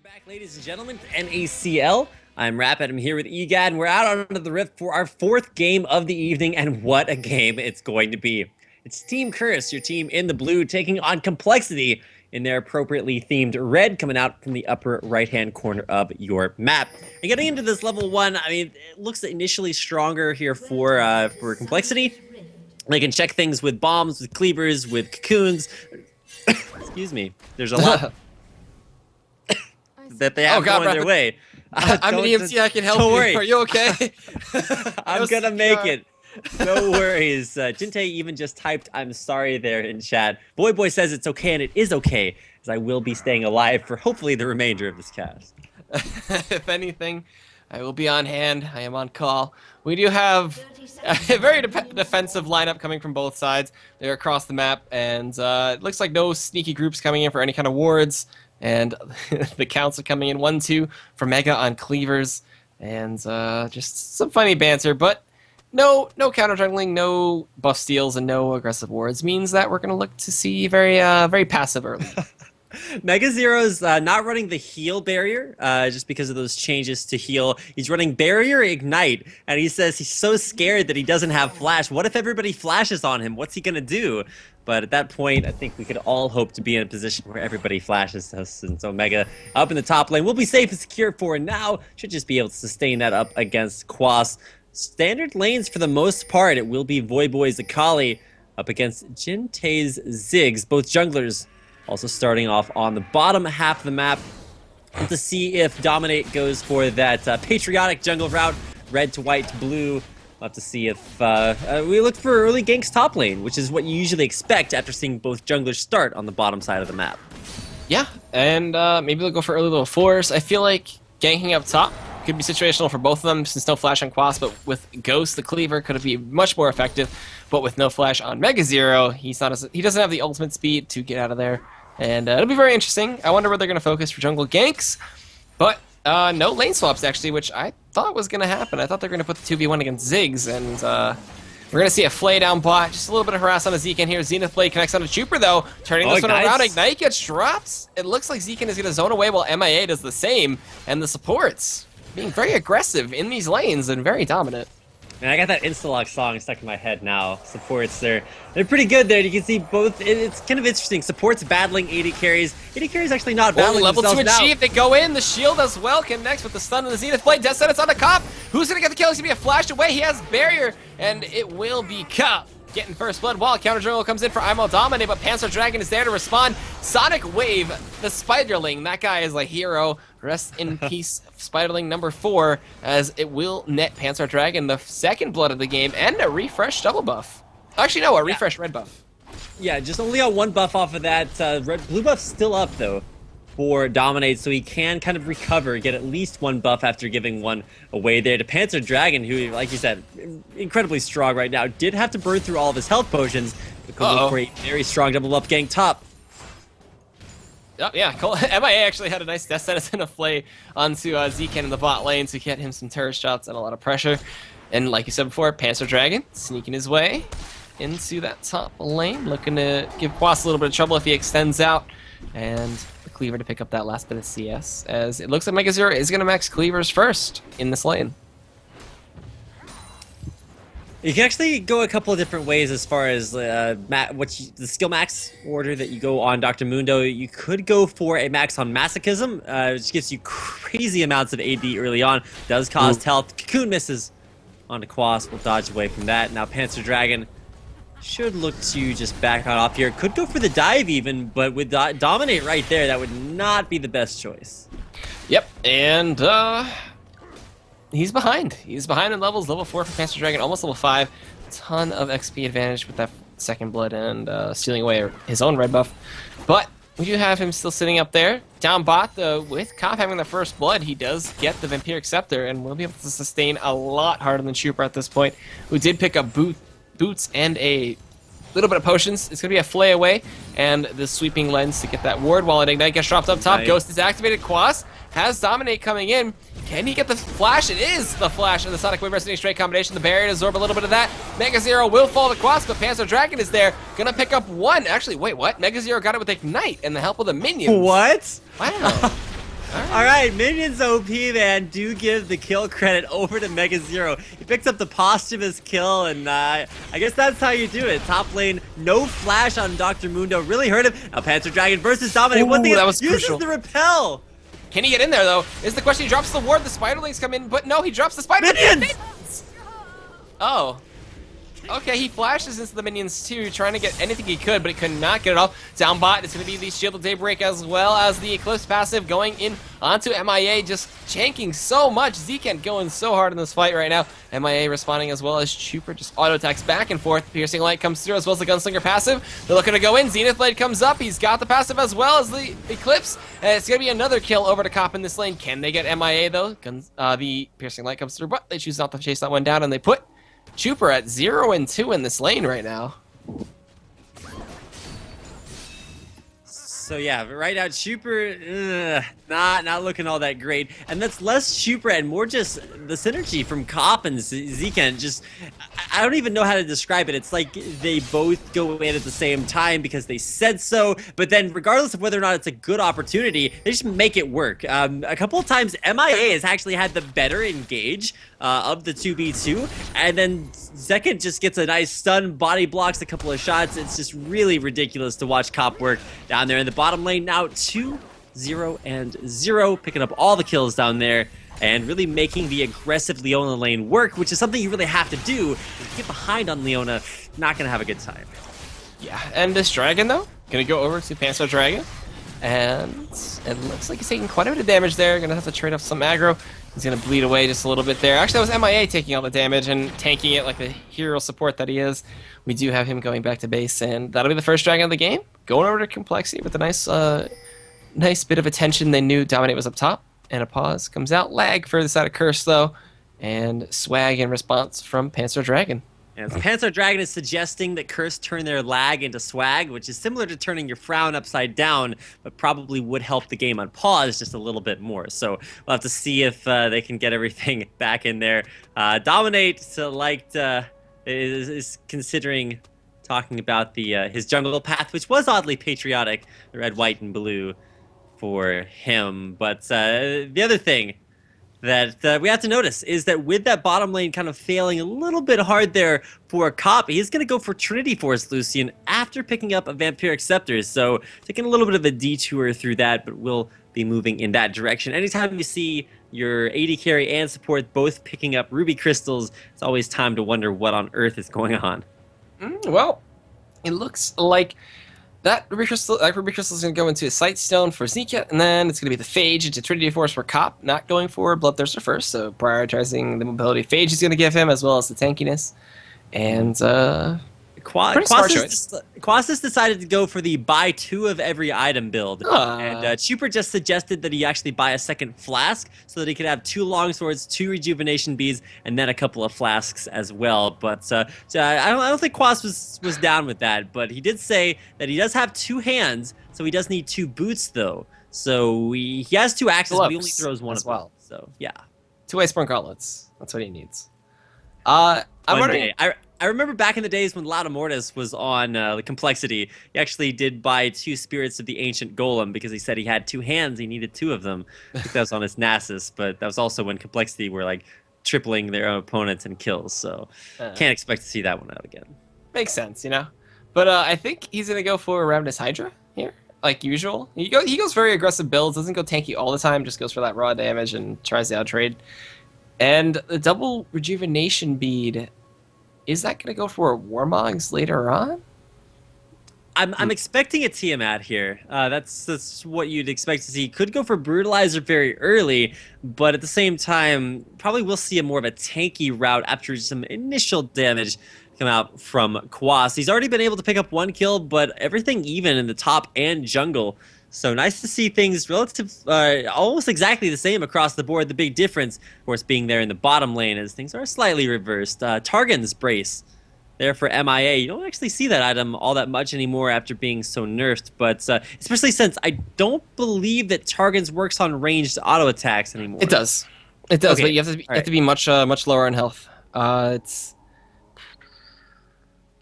Welcome back, ladies and gentlemen, to NACL. I'm Rap, and I'm here with EGAD, and we're out onto the Rift for our fourth game of the evening, and what a game it's going to be. It's Team Curse, your team in the blue, taking on CompLexity in their appropriately themed red, coming out from the upper right-hand corner of your map. And getting into this level 1, I mean, it looks initially stronger here for CompLexity. They can check things with bombs, with cleavers, with cocoons. Excuse me. There's a lot that they have going their way. I'm an EMT, I can help you. Worry. Are you okay? I'm gonna make it. No worries. Jinte even just typed, "I'm sorry" there in chat. Boy says it's okay, and it is okay, as I will be staying alive for hopefully the remainder of this cast. If anything, I will be on hand. I am on call. We do have a very defensive lineup coming from both sides. They're across the map, and it looks like no sneaky groups coming in for any kind of wards. And the counts are coming in 1-2 for Mega on cleavers, and just some funny banter, but no counter jungling, no buff steals, and no aggressive wards means that we're going to look to see very passive early. Mega Zero's not running the heal barrier just because of those changes to heal. He's running barrier ignite, and he says he's so scared that he doesn't have flash. What if everybody flashes on him? What's he gonna do? But at that point, I think we could all hope to be in a position where everybody flashes us, and so Mega up in the top lane will be safe and secure for now. Should just be able to sustain that up against Quas. Standard lanes for the most part. It will be Voyboy's Akali up against Jinte's Ziggs, both junglers. Also starting off on the bottom half of the map to see if Dominate goes for that patriotic jungle route, red to white to blue. We'll have to see if we look for early ganks top lane, which is what you usually expect after seeing both junglers start on the bottom side of the map. Yeah, and maybe they'll go for early little fours. I feel like ganking up top could be situational for both of them since no flash on Quas, but with Ghost, the cleaver, could be much more effective. But with no flash on Mega Zero, he doesn't have the ultimate speed to get out of there. And it'll be very interesting. I wonder where they're going to focus for jungle ganks. But no lane swaps, actually, which I thought was going to happen. I thought they were going to put the 2v1 against Ziggs. And we're going to see a Flay down bot. Just a little bit of harass on a Zekin here. Zenith Blade connects on a Trooper, though. Turning this one around. Ignite gets dropped. It looks like Zekin is going to zone away while MIA does the same. And the supports being very aggressive in these lanes and very dominant. Man, I got that Instalock song stuck in my head now. Supports, they're pretty good there. You can see both. It's kind of interesting. Supports battling AD carries. AD carries actually not battling level 2 themselves now. achieved. They go in. The shield as well connects with the stun of the Zenith Blade. Death Sentence on the Cop. Who's going to get the kill? He's going to be a flash away. He has barrier, and it will be Cop getting first blood while counter jungle comes in for IMO Dominate, but Panzer Dragon is there to respond. Sonic Wave, the Spiderling, that guy is a hero. Rest in peace, Spiderling number 4, as it will net Panzer Dragon the second blood of the game and a refresh double buff. Actually, no, a refresh red buff. Yeah, just only got one buff off of that. Blue buff's still up, though, for Dominate, so he can kind of recover, get at least one buff after giving one away there to Panzer Dragon, who, like you said, incredibly strong right now. Did have to burn through all of his health potions, but could look for a very strong double buff gang top. Oh, yeah, MIA actually had a nice death sentence and a Flay onto Zekin in the bot lane to get him some turret shots and a lot of pressure. And like you said before, Panzer Dragon sneaking his way into that top lane, looking to give Quas a little bit of trouble if he extends out. And the Cleaver to pick up that last bit of CS, as it looks like Mega Zero is going to max Cleavers first in this lane. You can actually go a couple of different ways as far as the skill max order that you go on Dr. Mundo. You could go for a max on Masochism, which gives you crazy amounts of AD early on. Does cost health. Cocoon misses onto Quas. Will dodge away from that. Now Panzer Dragon should look to just back on off here. Could go for the dive even, but with Dominate right there, that would not be the best choice. Yep, and he's behind. He's behind in levels. Level 4 for Panzer Dragon, almost level 5. Ton of XP advantage with that second blood and stealing away his own red buff. But we do have him still sitting up there. Down bot, though, with Cop having the first blood, he does get the Vampiric Scepter and will be able to sustain a lot harder than Trooper at this point, who did pick up boots and a little bit of potions. It's going to be a Flay away and the sweeping lens to get that ward while an Ignite gets dropped up top. Nice. Ghost is activated. Quas has Dominate coming in. Can he get the flash? It is the flash of the Sonic Wave Resting Straight combination. The barrier to absorb a little bit of that. Mega Zero will fall to Quas, but Panzer Dragon is there. Gonna pick up one. Actually, wait, what? Mega Zero got it with Ignite and the help of the minions. What? Wow. right, Minions OP, man. Do give the kill credit over to Mega Zero. He picks up the posthumous kill, and I guess that's how you do it. Top lane, no flash on Dr. Mundo. Really hurt him. Now Panzer Dragon versus Dominate. One thing that was uses crucial. the repel. Can he get in there, though? Is the question. He drops the ward, the Spiderlings come in, but no, he drops the Spider. Minions! Oh. Okay, he flashes into the minions too, trying to get anything he could, but he could not get it off. Down bot, it's going to be the Shield of Daybreak as well as the Eclipse passive going in onto MIA, just janking so much. Zekent going so hard in this fight right now. MIA responding as well as Chuper just auto attacks back and forth. Piercing Light comes through as well as the Gunslinger passive. They're looking to go in. Zenith Blade comes up. He's got the passive as well as the Eclipse. And it's going to be another kill over to Cop in this lane. Can they get MIA though? The Piercing Light comes through, but they choose not to chase that one down, and they put Chuper at 0 and 2 in this lane right now. So yeah, but right now Chuper, not looking all that great, and that's less Chuper and more just the synergy from Cop and Zekent. Just, I don't even know how to describe it. It's like they both go in at the same time because they said so, but then regardless of whether or not it's a good opportunity, they just make it work. A couple of times MIA has actually had the better engage of the 2v2, and then Zekent just gets a nice stun, body blocks a couple of shots. It's just really ridiculous to watch Cop work down there in the bottom lane. Now 2-0-0, picking up all the kills down there and really making the aggressive Leona lane work, which is something you really have to do. If you get behind on Leona, not gonna have a good time. Yeah, and this Dragon though, gonna go over to Panzer Dragon, and it looks like he's taking quite a bit of damage there. Gonna have to trade off some aggro. He's gonna bleed away just a little bit there. Actually, that was MIA taking all the damage and tanking it like the hero support that he is. We do have him going back to base, and that'll be the first Dragon of the game. Going over to CompLexity with a nice bit of attention. They knew Dominate was up top, and a pause comes out. Lag for the side of Curse though, and swag in response from Panzer Dragon. And Panzer Dragon is suggesting that Curse turn their lag into swag, which is similar to turning your frown upside down, but probably would help the game on pause just a little bit more. So we'll have to see if they can get everything back in there. Dominate is considering talking about his jungle path, which was oddly patriotic, the red, white, and blue for him. But the other thing that we have to notice is that with that bottom lane kind of failing a little bit hard there for Cop, he's going to go for Trinity Force Lucian after picking up a Vampiric Scepter. So taking a little bit of a detour through that, but we'll be moving in that direction. Anytime you see your AD carry and support both picking up Ruby Crystals, it's always time to wonder what on earth is going on. Well, it looks like that Ruby Crystal is going to go into a Sightstone for Zekent, and then it's going to be the Phage into Trinity Force for Cop, not going for Bloodthirster first, so prioritizing the mobility Phage is going to give him, as well as the tankiness. And, Quasis decided to go for the buy 2 of every item build. And Chuper just suggested that he actually buy a second flask so that he could have 2 longswords, 2 rejuvenation beads, and then a couple of flasks as well. But I don't think Quas was down with that. But he did say that he does have 2 hands, so he does need 2 boots though. So he has 2 axes, but he only throws one as well. So yeah, 2 Iceborne gauntlets. That's what he needs. I'm wondering. I remember back in the days when Lauda Mortis was on the CompLexity, he actually did buy 2 Spirits of the Ancient Golem because he said he had 2 hands, he needed 2 of them. I think that was on his Nasus, but that was also when CompLexity were like tripling their opponents in kills, so can't expect to see that one out again. Makes sense, you know? But I think he's going to go for Ravenous Hydra here, like usual. He goes very aggressive builds, doesn't go tanky all the time, just goes for that raw damage and tries to outtrade. And the double rejuvenation bead, is that going to go for Warmogs later on? I'm expecting a Tiamat here. That's what you'd expect to see. Could go for Brutalizer very early, but at the same time, probably will see a more of a tanky route after some initial damage come out from Quas. He's already been able to pick up 1 kill, but everything even in the top and jungle. So nice to see things almost exactly the same across the board. The big difference, of course, being there in the bottom lane as things are slightly reversed. Targon's Brace there for MIA. You don't actually see that item all that much anymore after being so nerfed, but especially since I don't believe that Targon's works on ranged auto attacks anymore. It does. It does, Okay. but you have to be much lower in health. It's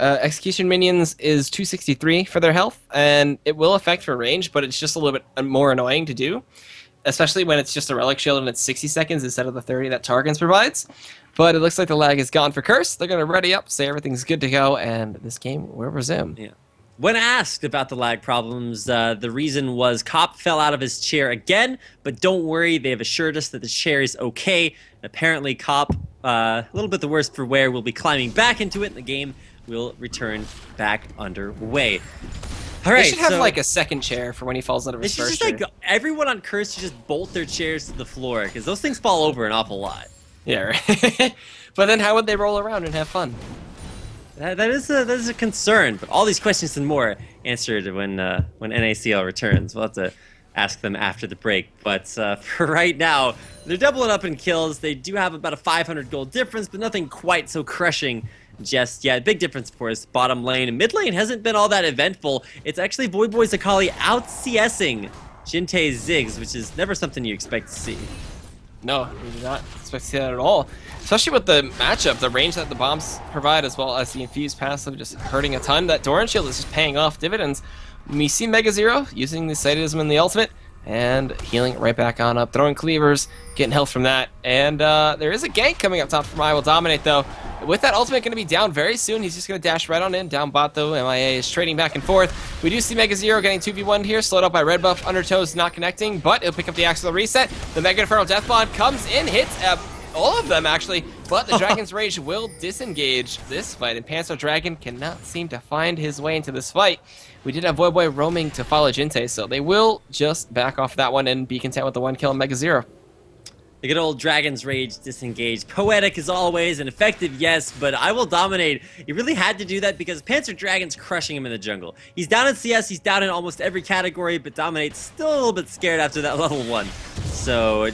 Execution Minions is 263 for their health, and it will affect for range, but it's just a little bit more annoying to do. especially when it's just a relic shield and it's 60 seconds instead of the 30 that Targons provides. But it looks like the lag is gone for Curse. They're going to ready up, say everything's good to go, and this game will resume. Yeah. When asked about the lag problems, the reason was Cop fell out of his chair again, but don't worry, they have assured us that the chair is okay. And apparently Cop, a little bit the worse for wear, will be climbing back into it, and the game will return back underway. All right, they should have like a second chair for when he falls out of his first just chair. like everyone on Curse should just bolt their chairs to the floor, because those things fall over an awful lot. Yeah, right. But then how would they roll around and have fun? That is a concern, but all these questions and more answered when NACL returns. We'll have to ask them after the break. But for right now, they're doubling up in kills. They do have about a 500 gold difference, but nothing quite so crushing just yet. Big difference, of course. Bottom lane and mid lane hasn't been all that eventful. It's actually Voyboy Zakali out CSing Jintei's Ziggs, which is never something you expect to see. No, we do not expect to see that at all. Especially with the matchup, the range that the bombs provide, as well as the infused passive just hurting a ton. That Doran shield is just paying off dividends. We see Mega Zero using the Sadism and the ultimate, and healing right back on up, throwing cleavers, getting health from that. And there is a gank coming up top from I Will Dominate, though. With that ultimate going to be down very soon, he's just going to dash right on in. Down bot, though, MIA is trading back and forth. We do see Mega Zero getting 2v1 here, slowed up by Red Buff. Undertow's not connecting, but he'll pick up the Axial Reset. The Mega Infernal Death Bond comes in, hits all of them, actually, but the Dragon's Rage will disengage this fight, and Panzer Dragon cannot seem to find his way into this fight. We did have Voyboy roaming to follow Jintei, so they will just back off that one and be content with the one kill on Mega Zero. The good old Dragon's Rage disengaged. Poetic as always, and effective, yes, but I Will Dominate. He really had to do that because Panzer Dragon's crushing him in the jungle. He's down in CS, he's down in almost every category, but Dominate's still a little bit scared after that level 1. So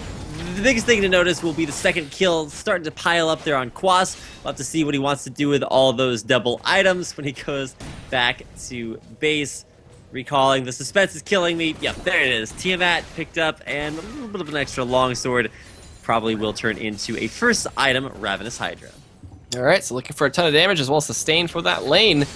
the biggest thing to notice will be the second kill starting to pile up there on Quas. We'll have to see what he wants to do with all those double items when he goes back to base. Recalling, the suspense is killing me. Yep, there it is. Tiamat picked up, and a little bit of an extra longsword probably will turn into a first item, Ravenous Hydra. Alright, so looking for a ton of damage as well as sustain for that lane.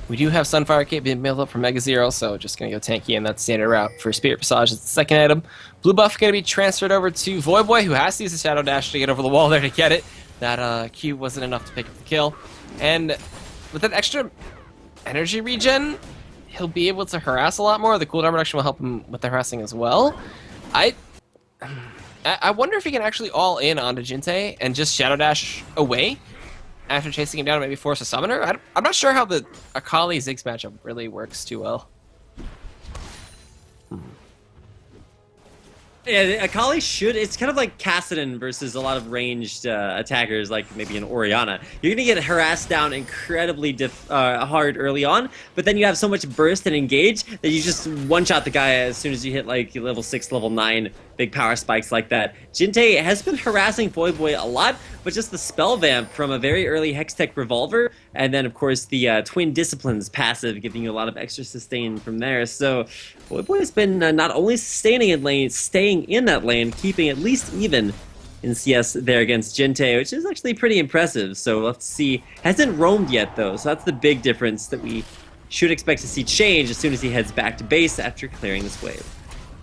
We do have Sunfire Cape being built up for Mega Zero, so just going to go tanky in that standard route for Spirit Visage as the second item. Blue buff going to be transferred over to Voyboy, who has to use the Shadow Dash to get over the wall there to get it. That Q wasn't enough to pick up the kill. And with that extra energy regen, he'll be able to harass a lot more. The cooldown reduction will help him with the harassing as well. I wonder if he can actually all in onto Jintei and just Shadow Dash away after chasing him down and maybe force a summoner. I'm not sure how the Akali Ziggs matchup really works too well. Yeah, Akali should. It's kind of like Kassadin versus a lot of ranged attackers, like maybe an Orianna. You're gonna get harassed down incredibly hard early on, but then you have so much burst and engage that you just one-shot the guy as soon as you hit like level 6, level 9, big power spikes like that. Jintei has been harassing Voyboy a lot, but just the spell vamp from a very early Hextech Revolver, and then of course the Twin Disciplines passive, giving you a lot of extra sustain from there. So Voyboy has been not only sustaining in lane, staying in that lane, keeping at least even in CS there against Jintei, which is actually pretty impressive. So we'll have to see. Hasn't roamed yet though, so that's the big difference that we should expect to see change as soon as he heads back to base after clearing this wave.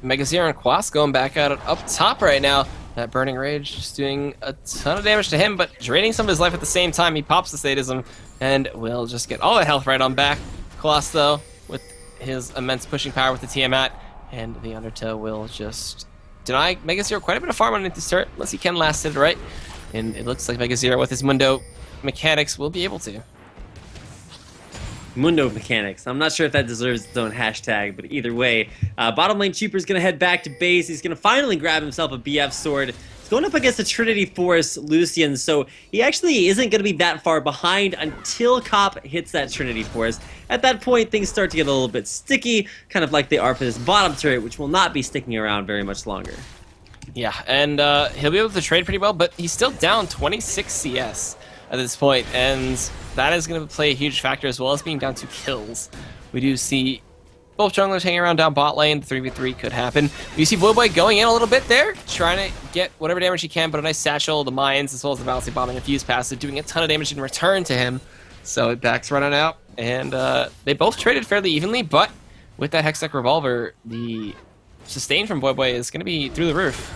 Mega Zero and Quas going back out up top right now. That Burning Rage just doing a ton of damage to him, but draining some of his life at the same time. He pops the Sadism and will just get all that health right on back. Quas, though, with his immense pushing power with the Tiamat, and the Undertow will just deny Mega Zero quite a bit of farm underneath his turret, unless he can last it, right? And it looks like Mega Zero with his Mundo mechanics will be able to. Mundo mechanics. I'm not sure if that deserves its own hashtag, but either way, bottom lane Cheaper's going to head back to base. He's going to finally grab himself a BF sword. He's going up against a Trinity Force Lucian, so he actually isn't going to be that far behind until Cop hits that Trinity Force. At that point, things start to get a little bit sticky, kind of like they are for this bottom turret, which will not be sticking around very much longer. Yeah, and he'll be able to trade pretty well, but he's still down 26 CS at this point, and that is going to play a huge factor as well as being down 2 kills. We do see both junglers hanging around down bot lane. The 3v3 could happen. You see Voyboy going in a little bit there, trying to get whatever damage he can, but a nice satchel, the mines, as well as the balancing bomb and infused passive, doing a ton of damage in return to him. So it backs running out, and they both traded fairly evenly, but with that Hextech Revolver, the sustain from Boy Boy is going to be through the roof.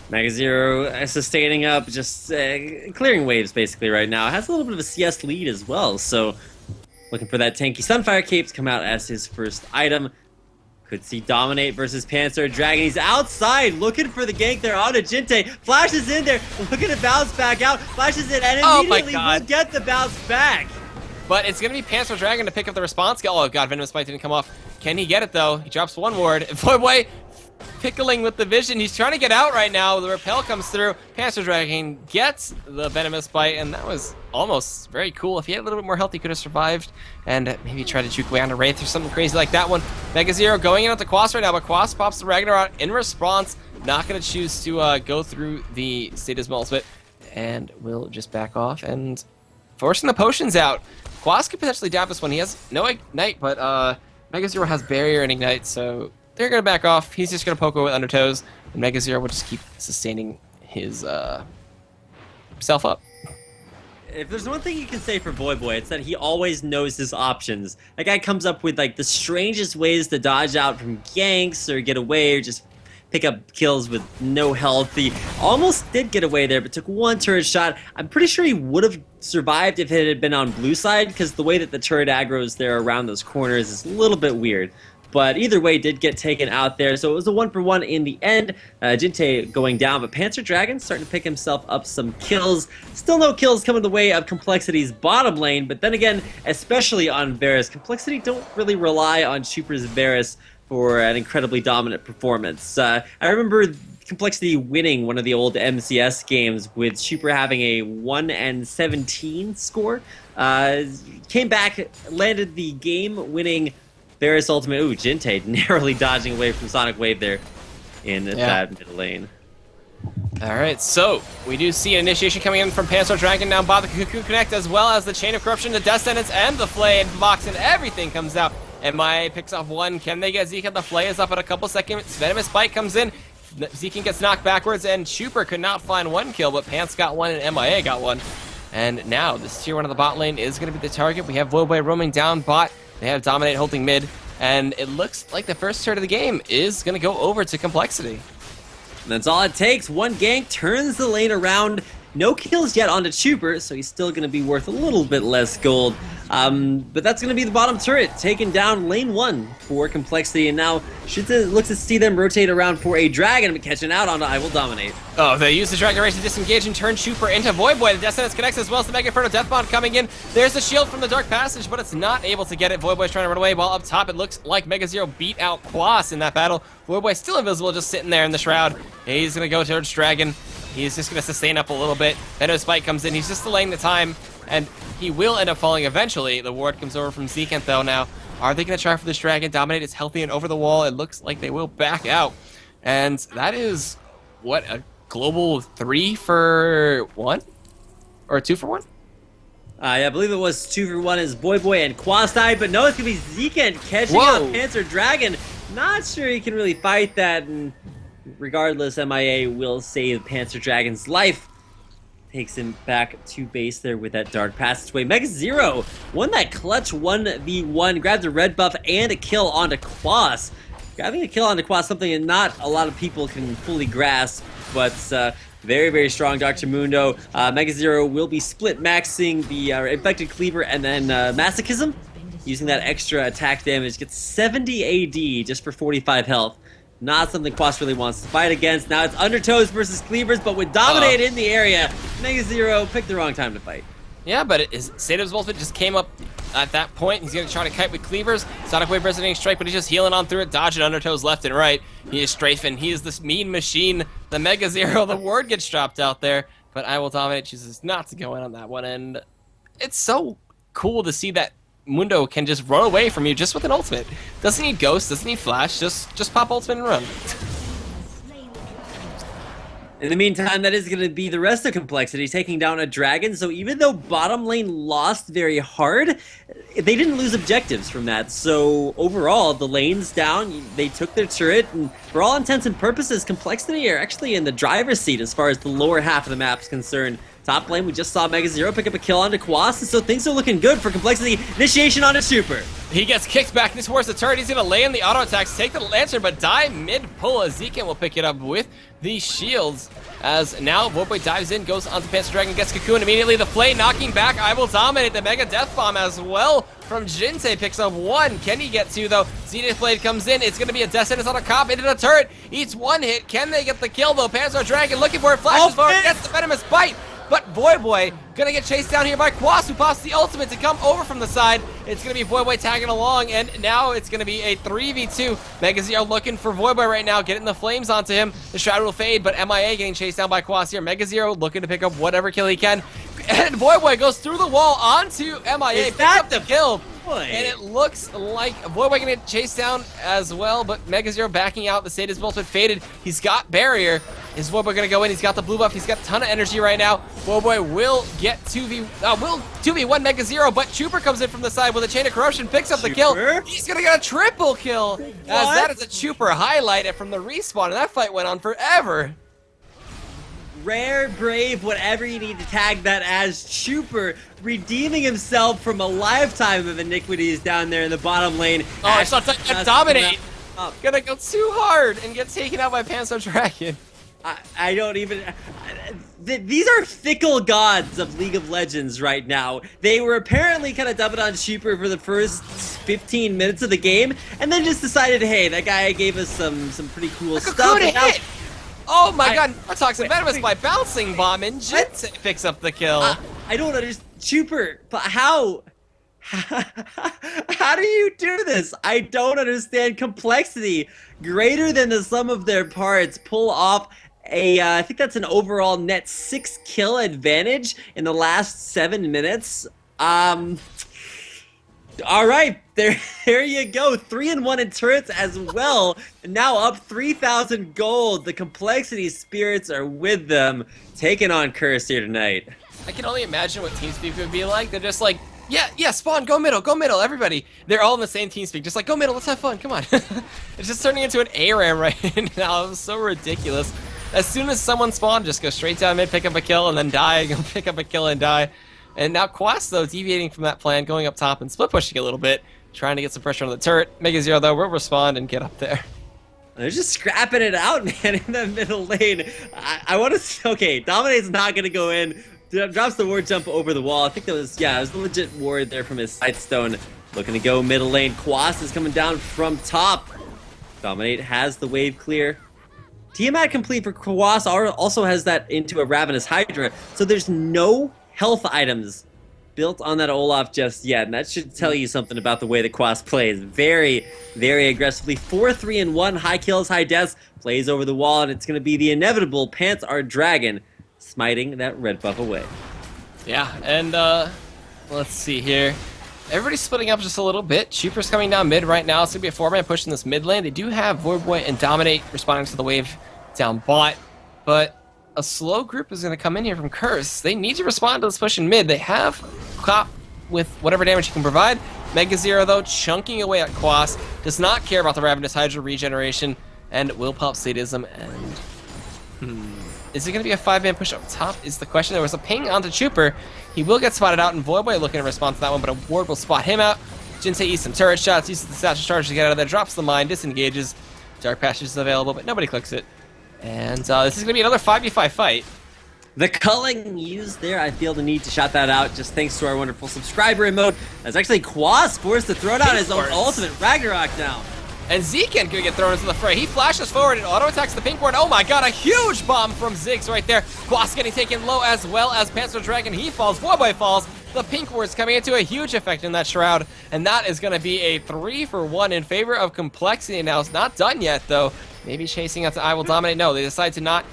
Mega Zero sustaining up, just clearing waves basically right now. Has a little bit of a CS lead as well, so looking for that tanky Sunfire Capes come out as his first item. Could see Dominate versus Panzer Dragon. He's outside looking for the gank there onto Jinte. Flashes in there, looking to bounce back out. Flashes in and immediately will get the bounce back. But it's going to be Panzer Dragon to pick up the response skill. Oh god, Venomous Bite didn't come off. Can he get it though? He drops one ward. Boy Boy pickling with the vision. He's trying to get out right now. The repel comes through. Panzer Dragon gets the Venomous Bite, and that was almost very cool. If he had a little bit more health, he could have survived and maybe try to juke away onto Wraith or something crazy like that one. Mega Zero going in at the Quas right now, but Quas pops the Ragnarok in response. Not going to choose to go through the Status ultimate, and will just back off and forcing the potions out. Quas could potentially dab this one. He has no Ignite, but Mega Zero has Barrier and Ignite, so they're going to back off. He's just going to poke away with Undertows, and Mega Zero will just keep sustaining his self up. If there's one thing you can say for Boy Boy, it's that he always knows his options. That guy comes up with like the strangest ways to dodge out from ganks or get away or just pick up kills with no health. He almost did get away there, but took one turret shot. I'm pretty sure he would have survived if it had been on blue side, because the way that the turret aggroes there around those corners is a little bit weird. But either way, did get taken out there. So it was a 1-for-1 in the end. Jinte going down, but Panzer Dragon starting to pick himself up some kills. Still no kills coming the way of CompLexity's bottom lane. But then again, especially on Varus, CompLexity don't really rely on Super's Varus for an incredibly dominant performance. I remember CompLexity winning one of the old MCS games with Super having a 1-17 score. Came back, landed the game-winning Varus ultimate. Ooh, Jinte narrowly dodging away from Sonic Wave there in that middle lane. Alright, so we do see an initiation coming in from Panzer Dragon down by the Cuckoo Connect, as well as the Chain of Corruption, the Death Sentence, and the Flay and Box, and everything comes out. MIA picks off one. Can they get Zeke? The Flay is up in a couple seconds. Venomous Bite comes in. Zeke gets knocked backwards, and Super could not find one kill, but Pants got one and MIA got one. And now this tier 1 of the bot lane is going to be the target. We have Boy Boy roaming down bot. They have Dominate holding mid. And it looks like the first turret of the game is going to go over to CompLexity. And that's all it takes. One gank turns the lane around. No kills yet onto Chuper, so he's still going to be worth a little bit less gold. But that's going to be the bottom turret, taking down lane 1 for CompLexity. And now Shita looks to see them rotate around for a dragon, but catching out onto I Will Dominate. Oh, they use the Dragon Rage to disengage and turn Chuper into Void Boy. The Death Sentence connects, as well as the Mega Inferno Death Bond coming in. There's the shield from the Dark Passage, but it's not able to get it. Void Boy's trying to run away, while up top it looks like Mega Zero beat out Quas in that battle. Void Boy still invisible, just sitting there in the Shroud. He's going to go towards Dragon. He's just going to sustain up a little bit. Venomous Spike comes in. He's just delaying the time, and he will end up falling eventually. The ward comes over from Zekent, though, now. Are they going to try for this Dragon? Dominate is healthy and over the wall. It looks like they will back out. And that is, what, a global 3-for-1? Or 2-for-1? I believe it was 2-for-1 as Boy Boy and Quas died, but no, it's going to be Zekent catching out Panzer Dragon. Not sure he can really fight that, and regardless, MIA will save Panzer Dragon's life. Takes him back to base there with that Dark Passageway. Mega Zero won that clutch 1v1, grabbed a red buff and a kill onto Quas. Grabbing a kill onto Quas, something that not a lot of people can fully grasp, but very, very strong Dr. Mundo. Mega Zero will be split maxing the Infected Cleaver and then Masochism. Using that extra attack damage, gets 70 AD just for 45 health. Not something Quas really wants to fight against. Now it's Undertows versus Cleavers, but with Dominate in the area, Mega Zero picked the wrong time to fight. Yeah, but his Sadov's ultimate just came up at that point. He's going to try to kite with Cleavers. Sonic Wave Resonating Strike, but he's just healing on through it, dodging Undertows left and right. He is strafing. He is this mean machine. The Mega Zero, the ward gets dropped out there, but I Will Dominate chooses not to go in on that one. And it's so cool to see that Mundo can just run away from you just with an ultimate. Doesn't need Ghost, doesn't need Flash, just pop ultimate and run. In the meantime, that is going to be the rest of CompLexity taking down a dragon. So even though bottom lane lost very hard, they didn't lose objectives from that. So overall, the lane's down. They took their turret, and for all intents and purposes, CompLexity are actually in the driver's seat as far as the lower half of the map is concerned. Top lane, we just saw Mega Zero pick up a kill onto Quas, and so things are looking good for Complexity. Initiation on a Super. He gets kicked back towards the turret. He's going to lay in the auto attacks, take the Lantern, but die mid-pull as Zekin will pick it up with the shields. As now Voidboy dives in, goes onto Panzer Dragon, gets Cocoon immediately. The play knocking back. I will dominate the Mega Death Bomb as well from Jinte. Picks up one. Can he get two though? Zenith Blade comes in. It's going to be a death sentence on a cop into the turret. Eats one hit. Can they get the kill though? Panzer Dragon looking for it. Flashes forward. Gets the Venomous Bite. But Voidboy gonna get chased down here by Quas, who pops the ultimate to come over from the side. It's gonna be Voidboy tagging along, and now it's gonna be a 3v2. Mega Zero looking for Voidboy right now, getting the flames onto him. The Shroud will fade, but MIA getting chased down by Quas here. Mega Zero looking to pick up whatever kill he can. And Voidboy goes through the wall onto MIA, picks up the kill. And it looks like Voidboy gonna get chased down as well, but Mega Zero backing out. The Sadist Bolt's been faded. He's got barrier. Is Voidboy gonna go in? He's got the blue buff. He's got a ton of energy right now. Voidboy will get 2v1 Mega Zero, but Trooper comes in from the side with a Chain of Corruption, picks up the kill. He's gonna get a triple kill, as that is a Trooper highlight from the respawn, and that fight went on forever. Rare, brave, whatever you need to tag that as, Trooper redeeming himself from a lifetime of iniquities down there in the bottom lane. Oh, I saw that dominate. Gonna go too hard and get taken out by Panzer Dragon. I don't even... These are fickle gods of League of Legends right now. They were apparently kind of dubbing on Super for the first 15 minutes of the game, and then just decided, hey, that guy gave us some pretty cool stuff. Hit. Oh my god, Toxic Venomous by Bouncing Bomb, and Jinte picks up the kill. I don't understand. Super, but how? How do you do this? I don't understand. Complexity, greater than the sum of their parts, pull off a, I think that's an overall net 6 kill advantage in the last 7 minutes. All right, there you go. 3-1 in turrets as well. Now up 3,000 gold. The Complexity spirits are with them, taking on Curse here tonight. I can only imagine what TeamSpeak would be like. They're just like, yeah, spawn, go middle, everybody. They're all in the same TeamSpeak, just like, go middle, let's have fun, come on. It's just turning into an ARAM right now. It was so ridiculous. As soon as someone spawned, just go straight down mid, pick up a kill, and then die, go pick up a kill and die. And now Quas, though, deviating from that plan, going up top and split pushing a little bit, trying to get some pressure on the turret. Mega Zero, though, will respond and get up there. They're just scrapping it out, man, in the middle lane. I want to... Okay, Dominate's not going to go in. Drops the ward jump over the wall. I think that was... Yeah, it was a legit ward there from his Sightstone. Looking to go middle lane. Quas is coming down from top. Dominate has the wave clear. Tiamat complete for Quas also has that into a Ravenous Hydra. So there's no health items built on that Olaf just yet, and that should tell you something about the way that Quas plays. Very, very aggressively. 4-3-1, high kills, high deaths, plays over the wall, and it's going to be the inevitable Pants Our Dragon smiting that red buff away. Yeah, and let's see here. Everybody's splitting up just a little bit. Trooper's coming down mid right now. It's going to be a 4-man push in this mid lane. They do have Voidboy and Dominate responding to the wave down bot, but a slow group is going to come in here from Curse. They need to respond to this push in mid. They have Cop with whatever damage he can provide. Mega Zero, though, chunking away at Quas. Does not care about the Ravenous Hydra regeneration and will pop Sadism. And is it going to be a 5-man push up top is the question. There was a ping onto Trooper. He will get spotted out, and Voidboy looking to respond to that one, but a ward will spot him out. Jinte eats some turret shots, uses the satchel charge to get out of there, drops the mine, disengages. Dark Passage is available, but nobody clicks it. And this is going to be another 5v5 fight. The culling used there, I feel the need to shout that out just thanks to our wonderful subscriber emote. That's actually Quas forced to throw down his own ultimate Ragnarok now. And Zekin could get thrown into the fray. He flashes forward and auto-attacks the pink ward. Oh my god, a huge bomb from Ziggs right there. Quas getting taken low as well as Panzer Dragon. He falls, Voidboy falls. The pink ward's coming into a huge effect in that Shroud. And that is going to be a 3-for-1 in favor of Complexity. Now, it's not done yet, though. Maybe chasing out to I Will Dominate. No, they decide to not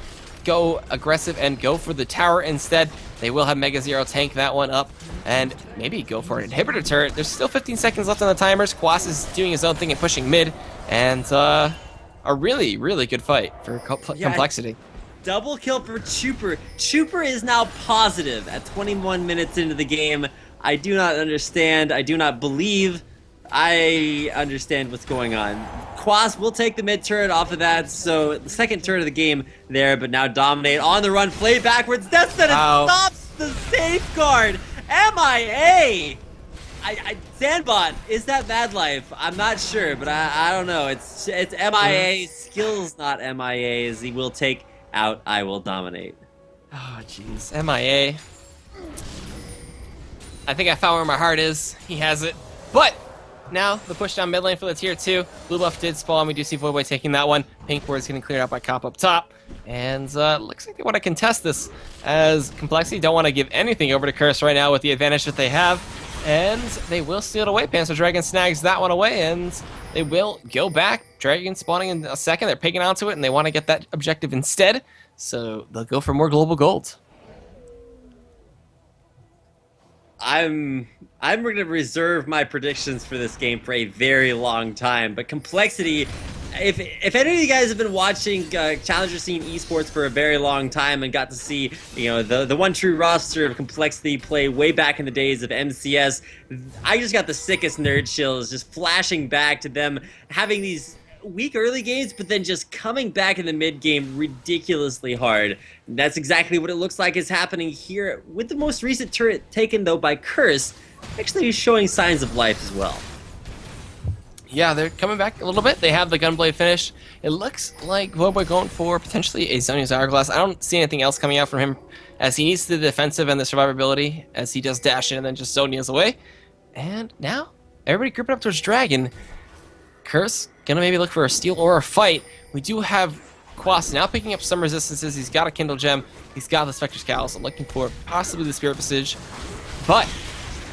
go aggressive and go for the tower instead. They will have Mega Zero tank that one up and maybe go for an inhibitor turret. There's still 15 seconds left on the timers. Quas is doing his own thing and pushing mid, and a really, really good fight for Complexity. Double kill for Trooper. Trooper is now positive at 21 minutes into the game. I do not understand. I do not believe. I understand what's going on. Quas will take the mid turret off of that, so the second turret of the game there, but now Dominate on the run, play backwards. That's that it stops the safeguard. MIA. Sandbot, is that Mad Life? I'm not sure, but I don't know. It's MIA. Skills not MIA, as he will take out I Will Dominate. Oh, jeez. MIA. I think I found where my heart is. He has it. But now the push down mid lane for the tier 2. Blue buff did spawn. We do see Voidboy taking that one. Pink ward is getting cleared out by Cop up top. And looks like they want to contest this, as CompLexity don't want to give anything over to Curse right now with the advantage that they have. And they will steal it away. Panzer Dragon snags that one away, and they will go back. Dragon spawning in a second. They're picking onto it, and they want to get that objective instead. So they'll go for more global gold. I'm going to reserve my predictions for this game for a very long time, but CompLexity, if any of you guys have been watching Challenger Scene esports for a very long time and got to see, you know, the one true roster of CompLexity play way back in the days of MCS, I just got the sickest nerd chills just flashing back to them having these weak early games, but then just coming back in the mid game ridiculously hard. And that's exactly what it looks like is happening here with the most recent turret taken though by Curse, actually showing signs of life as well. Yeah, they're coming back a little bit. They have the Gunblade finish. It looks like Voidboy going for potentially a Zhonya's Hourglass. I don't see anything else coming out from him, as he needs the defensive and the survivability, as he does dash in and then just Zhonya's away. And now, everybody grouping up towards Dragon. Curse gonna maybe look for a steal or a fight. We do have Quas now picking up some resistances. He's got a Kindle Gem. He's got the Spectre's Cowl, so looking for possibly the Spirit Visage. But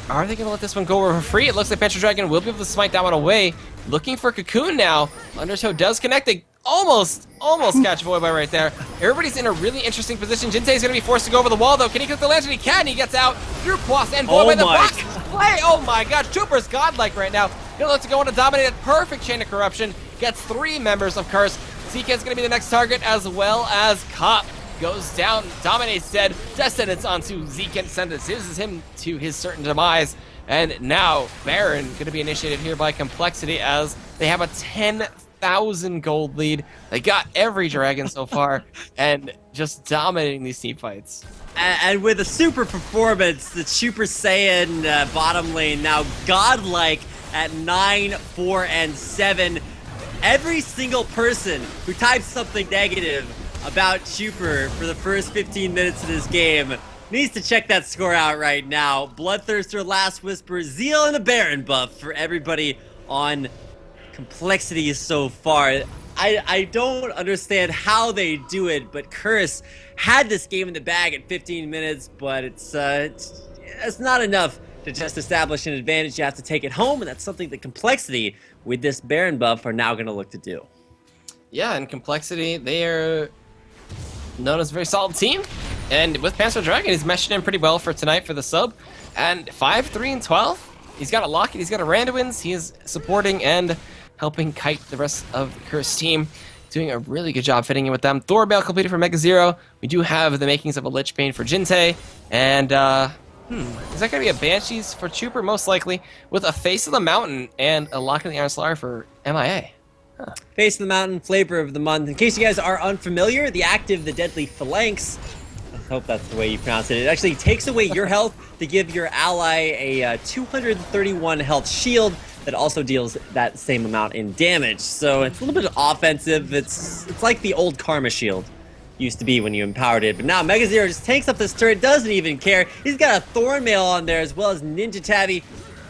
are they gonna let this one go for free? It looks like Panzer Dragon will be able to smite that one away. Looking for Cocoon now. Undertow does connect. They almost catch Voidboy right there. Everybody's in a really interesting position. Jintei's gonna be forced to go over the wall though. Can he click the lantern? He can. He gets out through Quas and Voidboy. The box play. Oh my god, Trooper's godlike right now. Gonna look to go on to dominate a perfect chain of corruption. Gets 3 members of Curse. Zeke's gonna be the next target, as well as Cop goes down. Dominate's dead. Descendants onto Zeke and sentences him to his certain demise. And now Baron gonna be initiated here by CompLexity, as they have a 10,000 gold lead. They got every dragon so far, and just dominating these team fights. And with a super performance, the Super Saiyan bottom lane now godlike at 9, 4, and 7. Every single person who types something negative about Chuper for the first 15 minutes of this game needs to check that score out right now. Bloodthirster, Last Whisper, Zeal, and a Baron buff for everybody on CompLexity so far. I don't understand how they do it, but Curse had this game in the bag at 15 minutes, but it's not enough to just establish an advantage. You have to take it home, and that's something that CompLexity, with this Baron buff, are now going to look to do. Yeah, and CompLexity, they are known as a very solid team. And with Panzer Dragon, he's meshed in pretty well for tonight for the sub. And 5, 3, and 12. He's got a Locket, he's got a Randuin's. He is supporting and helping kite the rest of the Curse team. Doing a really good job fitting in with them. Thorbail completed for Mega Zero. We do have the makings of a Lich Bane for Jintei. And, is that going to be a Banshees for Chuper? Most likely. With a Face of the Mountain and a Lock in the Iron Slayer for MIA. Huh. Face of the Mountain, flavor of the month. In case you guys are unfamiliar, the active, the Deadly Phalanx, I hope that's the way you pronounce it. It actually takes away your health to give your ally a 231 health shield that also deals that same amount in damage. So it's a little bit offensive. It's like the old Karma shield used to be when you empowered it. But now Mega Zero just tanks up this turret, doesn't even care. He's got a Thornmail on there, as well as Ninja Tabby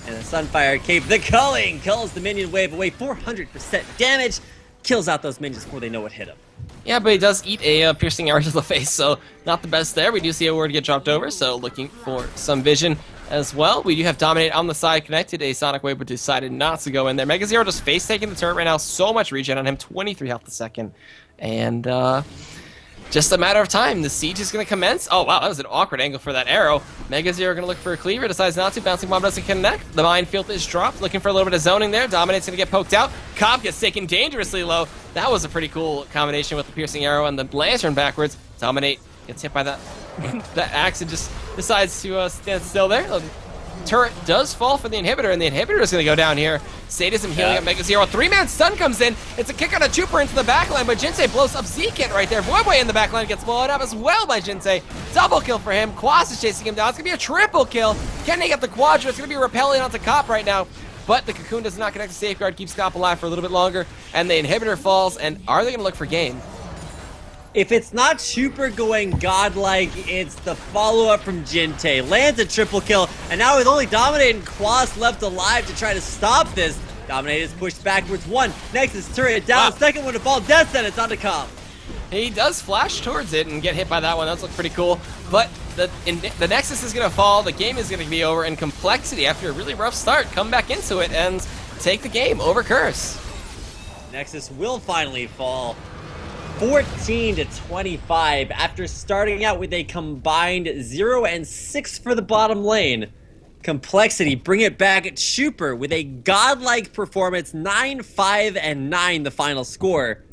and a Sunfire Cape. The Culling culls the minion wave away, 400% damage. Kills out those minions before they know what hit them. Yeah, but he does eat a piercing arrow to the face, so not the best there. We do see a word get dropped over, so looking for some vision as well. We do have Dominate on the side connected, a Sonic Wave, but decided not to go in there. Mega Zero just face taking the turret right now. So much regen on him, 23 health a second. And just a matter of time. The siege is going to commence. Oh, wow, that was an awkward angle for that arrow. Mega Zero going to look for a cleaver, decides not to. Bouncing Bomb doesn't connect. The Minefield is dropped, looking for a little bit of zoning there. Dominate's going to get poked out. Cobb gets taken dangerously low. That was a pretty cool combination with the piercing arrow and the lantern backwards. Dominate gets hit by that, that axe and just decides to stand still there. The turret does fall for the inhibitor, and the inhibitor is going to go down here. Sadism healing up Mega Zero. 3-man stun comes in. It's a kick on a Trooper into the backline, but Jinsei blows up Zekit right there. Voidboy in the backline gets blown up as well by Jinsei. Double kill for him. Quas is chasing him down. It's going to be a triple kill. Can they get the Quadra? It's going to be repelling onto Cop right now. But the Cocoon does not connect to Safeguard, keeps Cop alive for a little bit longer, and the Inhibitor falls, and are they going to look for game? If it's not Super going godlike, it's the follow-up from Jinte. Lands a triple kill, and now with only Dominate and Quas left alive to try to stop this, Dominate is pushed backwards. One, Nexus turret down, second one to fall, Death Sentence onto Cop. He does flash towards it and get hit by that one. That's look pretty cool. But the Nexus is going to fall, the game is going to be over, and CompLexity, after a really rough start, come back into it and take the game over Curse. Nexus will finally fall. 14-25 after starting out with a combined 0 and 6 for the bottom lane. CompLexity bring it back at Super with a godlike performance, 9-5 and 9 the final score.